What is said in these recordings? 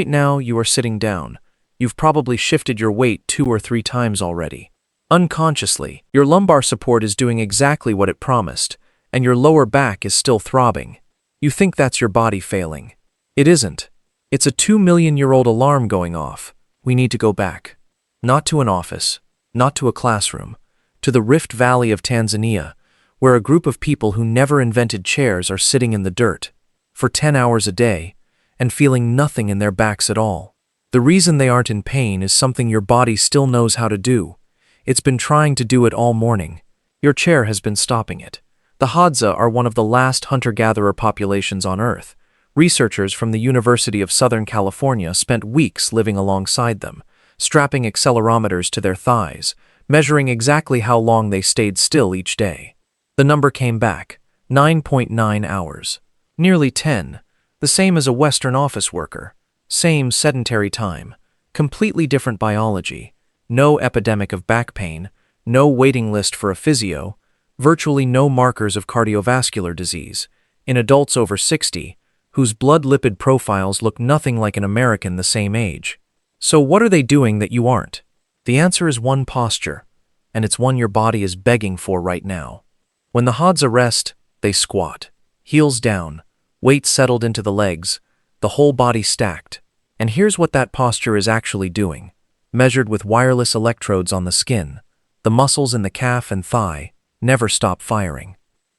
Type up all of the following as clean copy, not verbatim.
Right now, you are sitting down. You've probably shifted your weight 2 or 3 times already. Unconsciously, your lumbar support is doing exactly what it promised, and your lower back is still throbbing. You think that's your body failing. It isn't. It's a 2 million-year-old alarm going off. We need to go back. Not to an office, not to a classroom, to the Rift Valley of Tanzania, where a group of people who never invented chairs are sitting in the dirt for 10 hours a day and feeling nothing in their backs at all. The reason they aren't in pain is something your body still knows how to do. It's been trying to do it all morning. Your chair has been stopping it. The Hadza are one of the last hunter-gatherer populations on Earth. Researchers from the University of Southern California spent weeks living alongside them, strapping accelerometers to their thighs, measuring exactly how long they stayed still each day. The number came back, 9.9 hours. Nearly 10, the same as a Western office worker. Same sedentary time, completely different biology, no epidemic of back pain, no waiting list for a physio, virtually no markers of cardiovascular disease, in adults over 60, whose blood lipid profiles look nothing like an American the same age. So what are they doing that you aren't? The answer is one posture, and it's one your body is begging for right now. When the Hadza rest, they squat, heels down, weight settled into the legs, the whole body stacked. And here's what that posture is actually doing. Measured with wireless electrodes on the skin, the muscles in the calf and thigh never stop firing.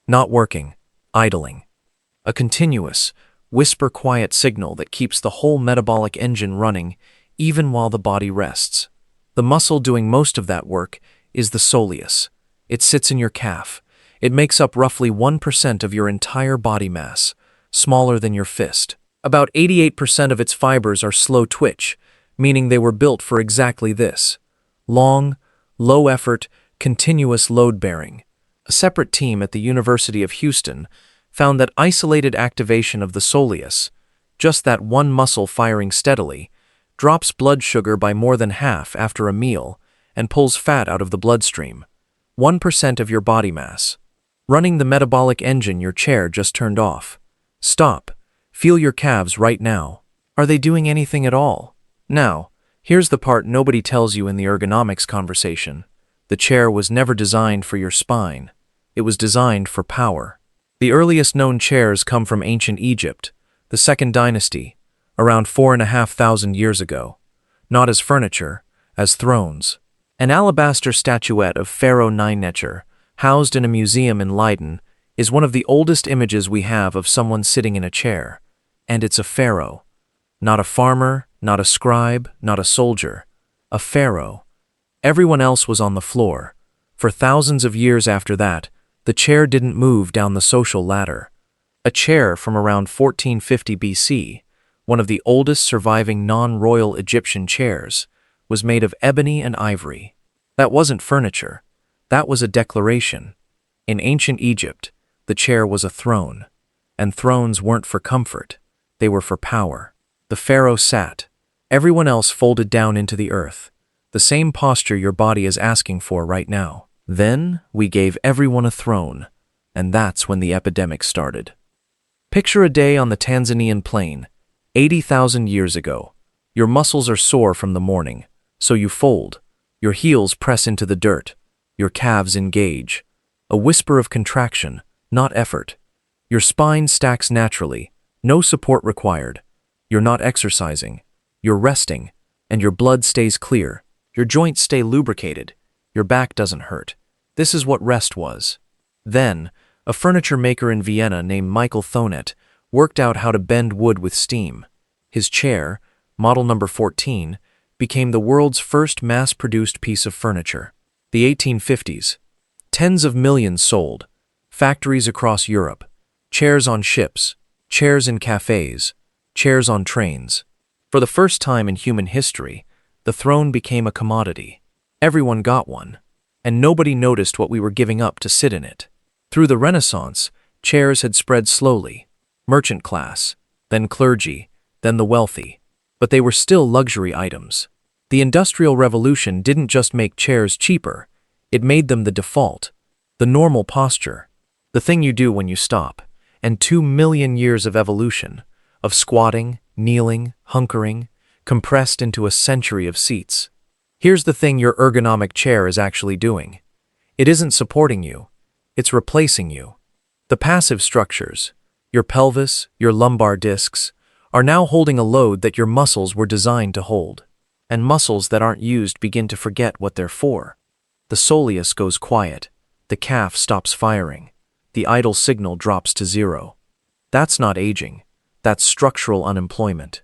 Not working, idling. A continuous, whisper-quiet signal that keeps the whole metabolic engine running even while the body rests. The muscle doing most of that work is the soleus. It sits in your calf. It makes up roughly 1% of your entire body mass, smaller than your fist. About 88% of its fibers are slow twitch, meaning they were built for exactly this. Long, low-effort, continuous load-bearing. A separate team at the University of Houston found that isolated activation of the soleus, just that one muscle firing steadily, drops blood sugar by more than half after a meal and pulls fat out of the bloodstream. 1% of your body mass. Running the metabolic engine your chair just turned off. Stop. Feel your calves right now. Are they doing anything at all? Now, here's the part nobody tells you in the ergonomics conversation. The chair was never designed for your spine. It was designed for power. The earliest known chairs come from ancient Egypt, the Second Dynasty, around 4,500 years ago. Not as furniture, as thrones. An alabaster statuette of Pharaoh Nynetjer, housed in a museum in Leiden, is one of the oldest images we have of someone sitting in a chair. And it's a pharaoh. Not a farmer, not a scribe, not a soldier. A pharaoh. Everyone else was on the floor. For thousands of years after that, the chair didn't move down the social ladder. A chair from around 1450 BC, one of the oldest surviving non-royal Egyptian chairs, was made of ebony and ivory. That wasn't furniture. That was a declaration. In ancient Egypt, the chair was a throne. And thrones weren't for comfort. They were for power. The pharaoh sat. Everyone else folded down into the earth. The same posture your body is asking for right now. Then we gave everyone a throne, and that's when the epidemic started. Picture a day on the Tanzanian plain, 80,000 years ago. Your muscles are sore from the morning, so you fold. Your heels press into the dirt. Your calves engage. A whisper of contraction, not effort. Your spine stacks naturally, no support required. You're not exercising. You're resting, and your blood stays clear. Your joints stay lubricated. Your back doesn't hurt. This is what rest was. Then, a furniture maker in Vienna named Michael Thonet worked out how to bend wood with steam. His chair, model number 14, became the world's first mass-produced piece of furniture. The 1850s. Tens of millions sold. Factories across Europe. Chairs on ships. Chairs in cafes. Chairs on trains. For the first time in human history, the throne became a commodity. Everyone got one, and nobody noticed what we were giving up to sit in it. Through the Renaissance, chairs had spread slowly. Merchant class, then clergy, then the wealthy. But they were still luxury items. The Industrial Revolution didn't just make chairs cheaper, it made them the default, the normal posture, the thing you do when you stop. And 2 million years of evolution, of squatting, kneeling, hunkering, compressed into a century of seats. Here's the thing your ergonomic chair is actually doing. It isn't supporting you, it's replacing you. The passive structures, your pelvis, your lumbar discs, are now holding a load that your muscles were designed to hold. And muscles that aren't used begin to forget what they're for. The soleus goes quiet, the calf stops firing, the idle signal drops to zero. That's not aging, that's structural unemployment.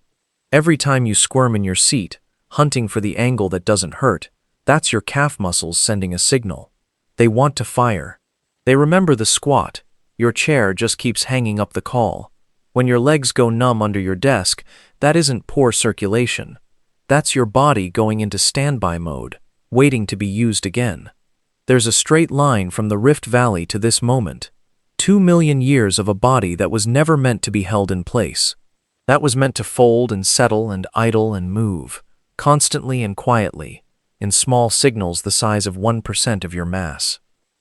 Every time you squirm in your seat, hunting for the angle that doesn't hurt, that's your calf muscles sending a signal. They want to fire. They remember the squat. Your chair just keeps hanging up the call. When your legs go numb under your desk, that isn't poor circulation. That's your body going into standby mode, waiting to be used again. There's a straight line from the Rift Valley to this moment. 2 million years of a body that was never meant to be held in place. That was meant to fold and settle and idle and move, constantly and quietly, in small signals the size of 1% of your mass.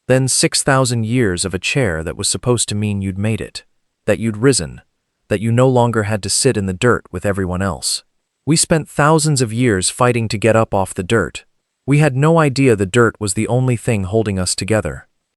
Then 6,000 years of a chair that was supposed to mean you'd made it, that you'd risen, that you no longer had to sit in the dirt with everyone else. We spent thousands of years fighting to get up off the dirt. We had no idea the dirt was the only thing holding us together.